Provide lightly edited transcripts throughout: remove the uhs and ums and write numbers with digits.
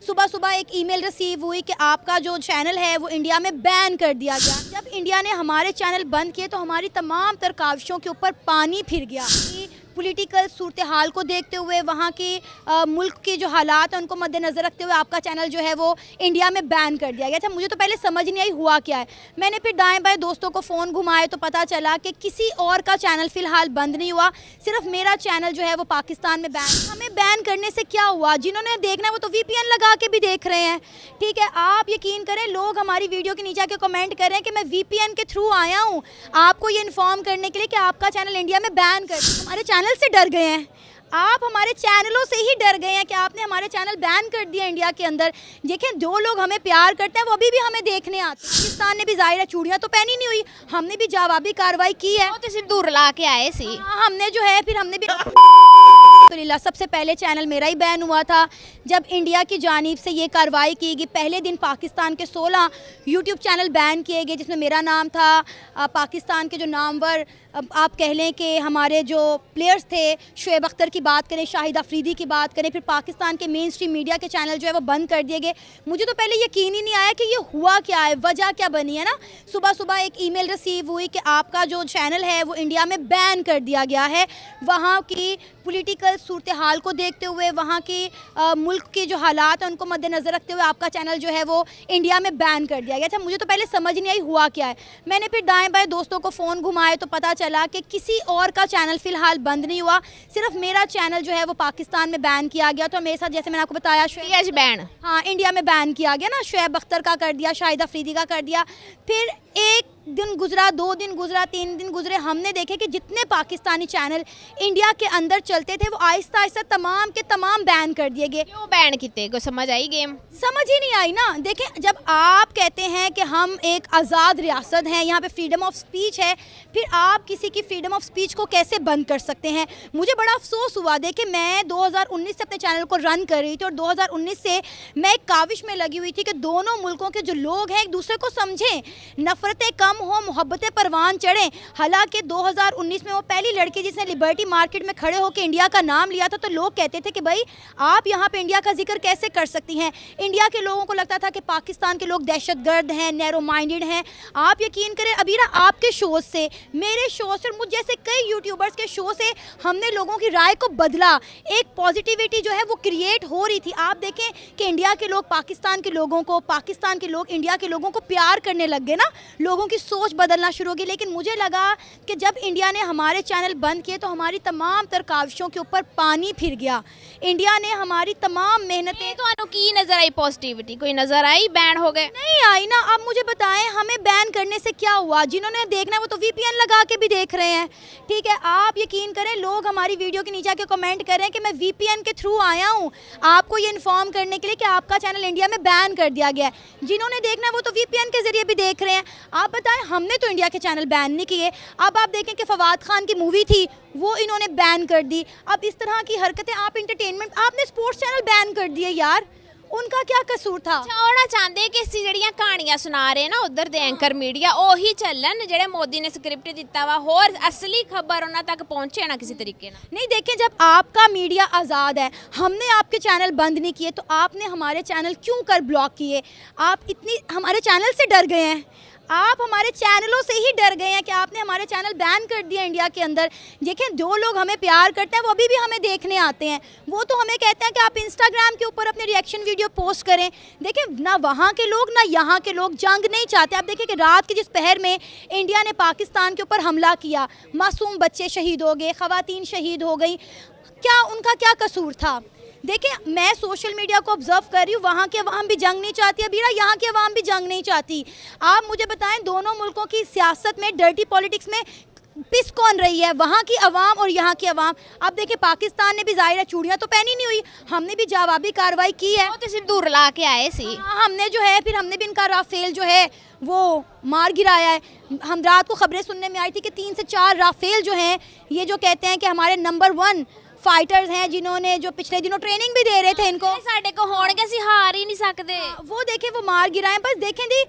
सुबह सुबह एक ईमेल रिसीव हुई कि आपका जो चैनल है वो इंडिया में बैन कर दिया गया। जब इंडिया ने हमारे चैनल बंद किए तो हमारी तमाम तर काविशों के ऊपर पानी फिर गया। पॉलिटिकल सूरत हाल को देखते हुए, वहाँ की मुल्क के जो हालात हैं उनको मद्देनज़र रखते हुए आपका चैनल जो है वो इंडिया में बैन कर दिया गया था। मुझे तो पहले समझ नहीं आई हुआ क्या है। मैंने फिर दाएं बाएं दोस्तों को फ़ोन घुमाए तो पता चला कि किसी और का चैनल फ़िलहाल बंद नहीं हुआ, सिर्फ मेरा चैनल जो है वो पाकिस्तान में बैन। हमें बैन करने से क्या हुआ? जिन्होंने देखना है वो तो VPN लगा के भी देख रहे हैं। ठीक है, आप यकीन करें, लोग हमारी वीडियो के नीचे आके कमेंट कर रहे हैं कि मैं VPN के थ्रू आया हूँ आपको ये इन्फॉर्म करने के लिए कि आपका चैनल इंडिया में बैन कर। हमारे चैनल से डर गए हैं आप, हमारे चैनलों से ही डर गए हैं कि आपने हमारे चैनल बैन कर दिया इंडिया के अंदर। देखें, जो लोग हमें प्यार करते हैं वो अभी भी हमें देखने आते हैं। पाकिस्तान ने भी ज़ाहिर है चूड़ियाँ तो पहनी नहीं हुई, हमने भी जवाबी कार्रवाई की है। तो सिंदूर ला के आए सी। हमने जो है फिर हमने भी तो सबसे पहले चैनल मेरा ही बैन हुआ था जब इंडिया की जानिब से ये कार्रवाई की गई। पहले दिन पाकिस्तान के 16 यूट्यूब चैनल बैन किए गए जिसमें मेरा नाम था। पाकिस्तान के जो नामवर आप कह लें कि हमारे जो प्लेयर्स थे, शुएब अख्तर की बात करें, शाहिद अफरीदी की बात करें, फिर पाकिस्तान के मेन स्ट्रीम मीडिया के चैनल जो है वो बंद कर दिए गए। मुझे तो पहले यकीन ही नहीं आया कि ये हुआ क्या है, वजह क्या बनी है ना। सुबह सुबह एक ईमेल रिसीव हुई कि आपका जो चैनल है वो इंडिया में बैन कर दिया गया है। वहाँ की पॉलिटिकल सूरत हाल को देखते हुए, वहाँ की मुल्क के जो हालात हैं उनको मद्देनज़र रखते हुए आपका चैनल जो है वो इंडिया में बैन कर दिया गया था। मुझे तो पहले समझ नहीं आई हुआ क्या है। मैंने फिर दाएं बाएं दोस्तों को फ़ोन घुमाए तो पता चला कि किसी और का चैनल फ़िलहाल बंद नहीं हुआ, सिर्फ मेरा चैनल जो है वो पाकिस्तान में बैन किया गया। तो मेरे साथ, जैसे मैंने आपको बताया, बैन, हाँ, इंडिया में बैन किया गया ना। शुएब अख्तर का कर दिया, शाहिद अफरीदी का कर दिया। फिर एक दिन गुजरा, 2 दिन गुजरा, 3 दिन गुजरे, हमने देखे कि जितने पाकिस्तानी चैनल इंडिया के अंदर चलते थे वो आहिस्ता आहिस्ता तमाम के तमाम बैन कर दिए गए। क्यों बैन किए? को समझ आई गेम? समझ ही नहीं आई ना। देखें, जब आप कहते हैं कि हम एक आज़ाद रियासत हैं, यहाँ पे फ्रीडम ऑफ स्पीच है, फिर आप किसी की फ्रीडम ऑफ स्पीच को कैसे बंद कर सकते हैं? मुझे बड़ा अफसोस हुआ। देखिए, मैं 2019 से अपने चैनल को रन कर रही थी और 2019 से मैं एक काविश में लगी हुई थी कि दोनों मुल्कों के जो लोग हैं एक दूसरे को समझें, नफ़रतें कम हो, मोहब्बतें परवान चढ़ें। हालांकि 2019 में वो पहली लड़की जिसने लिबर्टी मार्केट में खड़े होकर इंडिया का नाम लिया था, तो लोग कहते थे कि भाई आप यहाँ पे इंडिया का जिक्र कैसे कर सकती हैं। इंडिया के लोगों को लगता था कि पाकिस्तान के लोग दहशतगर्द हैं, नैरो माइंडेड हैं। आप यकीन करें, अभी ना आपके शो से, मेरे शो से और मुझ जैसे कई यूट्यूबर्स के शो से हमने लोगों की राय को बदला। एक पॉजिटिविटी जो है वो क्रिएट हो रही थी। आप देखें कि इंडिया के लोग पाकिस्तान के लोगों को, पाकिस्तान के लोग इंडिया के लोगों को प्यार करने लग गए ना, लोगों की सोच बदलना शुरू हो गई। लेकिन मुझे लगा कि जब इंडिया ने हमारे चैनल बंद किए तो हमारी तमाम तर काविशों के ऊपर पानी फिर गया। इंडिया ने हमारी तमाम मेहनतें, तो की नज़र आई पॉजिटिविटी? कोई नज़र आई? बैन हो गए? नहीं आई ना। अब मुझे बताएं, हमें बैन करने से क्या हुआ? जिन्होंने देखना है वो तो VPN लगा के भी देख रहे हैं। ठीक है, आप यकीन करें, लोग हमारी वीडियो के नीचे आके कमेंट कर रहे हैं कि मैं VPN के थ्रू आया हूँ आपको ये इन्फॉर्म करने के लिए कि आपका चैनल इंडिया में बैन कर दिया गया है। जिन्होंने देखना है वो तो VPN के ज़रिए भी देख रहे हैं। आप बताएं, हमने तो इंडिया के चैनल बैन नहीं किए। अब आप देखें कि फवाद खान की मूवी थी वो इन्होंने बैन कर दी। अब इस तरह की हरकतें, आप इंटरटेनमेंट, आपने स्पोर्ट्स चैनल बैन कर दिए यार, उनका क्या कसूर था? होना चाहते कि असं जड़ियाँ कहानियां सुना रहे ना उधर दे एंकर मीडिया ओही चलन जेड़े मोदी ने स्क्रिप्ट दिता वा, होर असली खबर उन्हां तक पहुंचे ना किसी तरीके ना। नहीं, देखें, जब आपका मीडिया आज़ाद है, हमने आपके चैनल बंद नहीं किए, तो आपने हमारे चैनल क्यों कर ब्लॉक किए? आप इतनी हमारे चैनल से डर गए हैं, आप हमारे चैनलों से ही डर गए हैं कि आपने हमारे चैनल बैन कर दिया इंडिया के अंदर। देखें, जो लोग हमें प्यार करते हैं वो अभी भी हमें देखने आते हैं। वो तो हमें कहते हैं कि आप इंस्टाग्राम के ऊपर अपने रिएक्शन वीडियो पोस्ट करें। देखें, ना वहाँ के लोग ना यहाँ के लोग जंग नहीं चाहते। आप देखें कि रात के जिस पहर में इंडिया ने पाकिस्तान के ऊपर हमला किया, मासूम बच्चे शहीद हो गए, ख़वातीन शहीद हो गई, क्या उनका क्या कसूर था? देखिए, मैं सोशल मीडिया को ऑब्जर्व कर रही हूँ, वहाँ की अवाम भी जंग नहीं चाहती, अबीरा यहाँ की अवाम भी जंग नहीं चाहती। आप मुझे बताएं, दोनों मुल्कों की सियासत में, डर्टी पॉलिटिक्स में पिस कौन रही है, वहाँ की अवाम और यहाँ की अवाम? अब देखिए, पाकिस्तान ने भी ज़ाहिर है चूड़ियाँ तो पहनी नहीं हुई, हमने भी जवाबी कार्रवाई की है। तो सिंदूर ला के आए सी। हमने जो है फिर हमने भी इनका राफेल जो है वो मार गिराया है। हम रात को खबरें सुनने में आई थी कि 3 से 4 राफेल जो हैं, ये जो कहते हैं कि हमारे नंबर 1 फाइटर्स हैं, जिन्होंने जो पिछले दिनों ट्रेनिंग भी दे रहे थे इनको, साडे को होणगे असीं हार ही नहीं सकते। वो देखें, वो मार गिराए। बस देखें दी,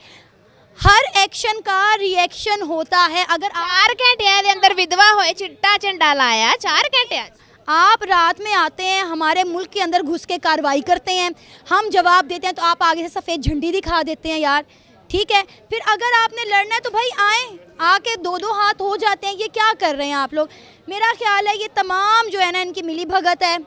हर एक्शन का रिएक्शन होता है। अगर 4 घंटे दे अंदर विधवा होए चिट्टा झंडा लाया 4 घंटे आप रात में आते हैं, हमारे मुल्क के अंदर घुस के कार्रवाई करते हैं, हम जवाब देते हैं तो आप आगे से सफ़ेद झंडी दिखा देते हैं यार। ठीक है, फिर अगर आपने लड़ना है तो भाई आए, आके दो दो हाथ हो जाते हैं। ये क्या कर रहे हैं आप लोग? मेरा ख्याल है ये तमाम जो है ना इनकी मिली भगत है।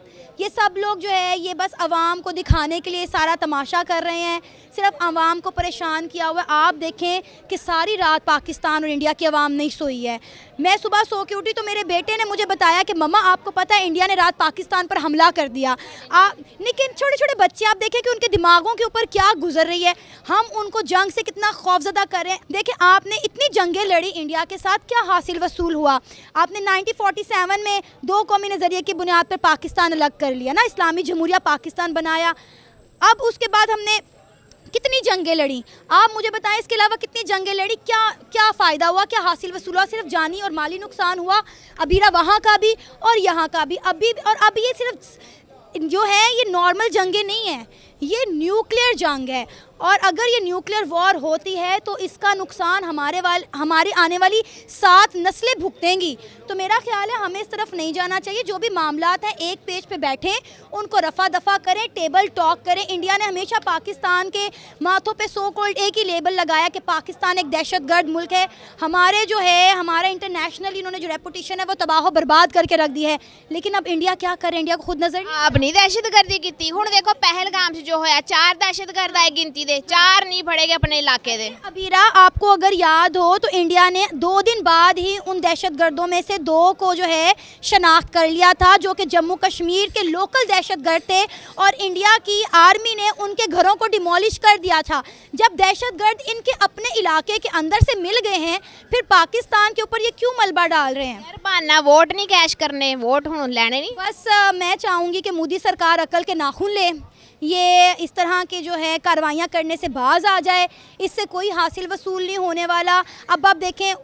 ये सब लोग जो है ये बस आवाम को दिखाने के लिए सारा तमाशा कर रहे हैं, सिर्फ आवाम को परेशान किया हुआ है। आप देखें कि सारी रात पाकिस्तान और इंडिया की आवाम नहीं सोई है। मैं सुबह सो के उठी तो मेरे बेटे ने मुझे बताया कि मम्मा आपको पता है इंडिया ने रात पाकिस्तान पर हमला कर दिया। लेकिन छोटे छोटे बच्चे आप देखें कि उनके दिमागों के ऊपर क्या गुजर रही है, हम उनको जंग से कितना खौफजदा कर रहे हैं। देखें आपने इतनी जंगें लड़ी इंडिया के साथ, क्या हासिल वसूल हुआ? आपने 1947 में 2 कौमी नज़रिए की बुनियाद पर पाकिस्तान अलग कर लिया ना, इस्लामी जमहूरिया पाकिस्तान बनाया। अब उसके बाद हमने कितनी जंगें लड़ी, आप मुझे बताएं इसके अलावा कितनी जंगें लड़ी, क्या क्या फ़ायदा हुआ, क्या हासिल वसूल हुआ? सिर्फ जानी और माली नुकसान हुआ, अबीरा वहाँ का भी और यहाँ का भी। अब ये सिर्फ जो है ये नॉर्मल जंगें नहीं है, ये न्यूक्लियर जंग है। और अगर ये न्यूक्लियर वॉर होती है तो इसका नुकसान हमारी आने वाली 7 नस्लें भुगतेंगी। तो मेरा ख्याल है हमें इस तरफ नहीं जाना चाहिए। जो भी मामलात हैं एक पेज पे बैठें, उनको रफा दफा करें, टेबल टॉक करें। इंडिया ने हमेशा पाकिस्तान के माथों पे सो कॉल्ड एक ही लेबल लगाया कि पाकिस्तान एक दहशतगर्द मुल्क है। हमारे जो है हमारा इंटरनेशनल इन्होंने जो रेपुटेशन है वो तबाह बर्बाद करके रख दी है। लेकिन अब इंडिया क्या करे, इंडिया को खुद नजर आपने दहशतगर्दी की। हुण देखो पहलगाम से जो होया 4 दहशतगर्द आए गिनती 4 नहीं फड़ेगे अपने इलाके दे। अबीरा आपको अगर याद हो तो इंडिया ने 2 दिन बाद ही उन दहशतगर्दों में से 2 को जो है शनाख्त कर लिया था, जो कि जम्मू कश्मीर के लोकल दहशतगर्द थे, और इंडिया की आर्मी ने उनके घरों को डिमोलिश कर दिया था। जब दहशतगर्द इनके अपने इलाके के अंदर से मिल गए हैं, फिर पाकिस्तान के ऊपर ये क्यों मलबा डाल रहे हैं? बहाना वोट नहीं कैश करने, वोट हुण लेने नहीं। बस मैं चाहूँगी कि मोदी सरकार अकल के नाखून ले, ये इस तरह के जो है कार्रवाइयाँ करने से बाज आ जाए। इससे कोई हासिल वसूल नहीं होने वाला। अब आप देखें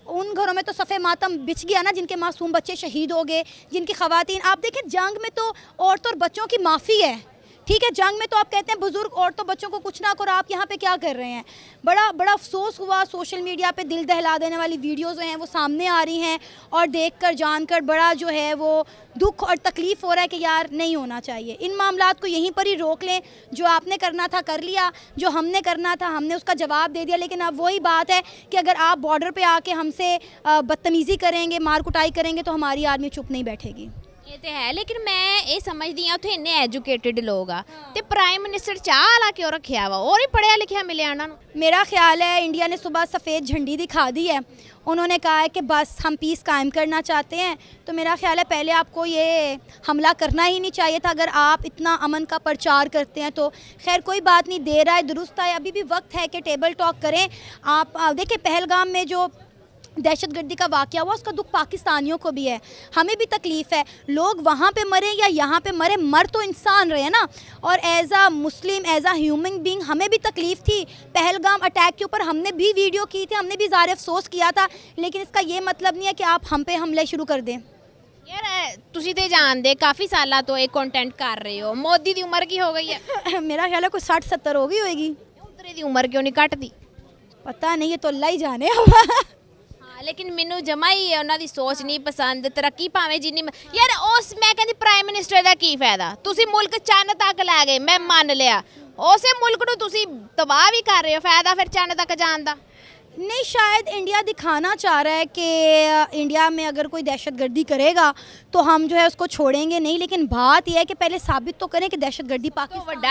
उन घरों में तो सफ़े मातम बिछ गया ना जिनके मासूम बच्चे शहीद हो गए, जिनकी ख़वातीन। आप देखें जंग में तो औरतों और बच्चों की माफ़ी है, ठीक है, जंग में तो आप कहते हैं बुजुर्ग औरतों बच्चों को कुछ ना करो, आप यहाँ पे क्या कर रहे हैं? बड़ा अफसोस हुआ। सोशल मीडिया पे दिल दहला देने वाली वीडियोस जो हैं वो सामने आ रही हैं, और देखकर जानकर बड़ा जो है वो दुख और तकलीफ़ हो रहा है कि यार नहीं होना चाहिए। इन मामलात को यहीं पर ही रोक लें। जो आपने करना था कर लिया, जो हमने करना था हमने उसका जवाब दे दिया। लेकिन अब वही बात है कि अगर आप बॉर्डर पर आके हमसे बदतमीज़ी करेंगे, मार कुटाई करेंगे, तो हमारी आर्मी चुप नहीं बैठेगी। ये तो है, लेकिन मैं ये समझदी हाँ उत्थे इन्ने एजुकेटेड लोग आ ते प्राइम मिनिस्टर चाह ला क्यों रखिया वा? और ही पढ़िया लिखिया मिले उन्होंने। मेरा ख्याल है इंडिया ने सुबह सफ़ेद झंडी दिखा दी है। उन्होंने कहा है कि बस हम पीस कायम करना चाहते हैं। तो मेरा ख्याल है पहले आपको ये हमला करना ही नहीं चाहिए था, अगर आप इतना अमन का प्रचार करते हैं तो। खैर कोई बात नहीं, देर आए दुरुस्त आए, अभी भी वक्त है कि टेबल टॉक करें। आप देखिए पहलगाम में जो दहशतगर्दी का वाक़या हुआ उसका दुख पाकिस्तानियों को भी है, हमें भी तकलीफ़ है। लोग वहाँ पे मरे या यहाँ पे मरे, मर तो इंसान रहे ना। और एज़ आ मुस्लिम, एज़ आ ह्यूमन बीइंग हमें भी तकलीफ़ थी। पहलगाम अटैक के ऊपर हमने भी वीडियो की थी, हमने भी ज़ाहिर अफसोस किया था। लेकिन इसका ये मतलब नहीं है कि आप हम पे हमले शुरू कर दें। यार तुसी ते जानदे काफ़ी साल तो एक कंटेंट कर रहे हो। मोदी की उम्र की हो गई है? मेरा ख्याल है कोई 60-70 हो गई होएगी। उतरे की उम्र क्यों नहीं घटती? पता नहीं, ये तो अल्लाह ही जाने। लेकिन मैनू जमा ही उन्हों की सोच नहीं पसंद। तरक्की भावें जिन्नी यार उस मैं कहती प्राइम मिनिस्टर का की फायदा? तुसी मुल्क चंद तक लै गए, मैं मान लिया, उस मुल्क नूं तुसी तबाह भी कर रहे हो, फायदा फिर चंद तक जान दा नहीं। शायद इंडिया दिखाना चाह रहा है कि इंडिया में अगर कोई दहशतगर्दी करेगा तो हम जो है उसको छोड़ेंगे नहीं। लेकिन बात यह है कि पहले साबित तो करें कि दहशतगर्दी पाकिस्तान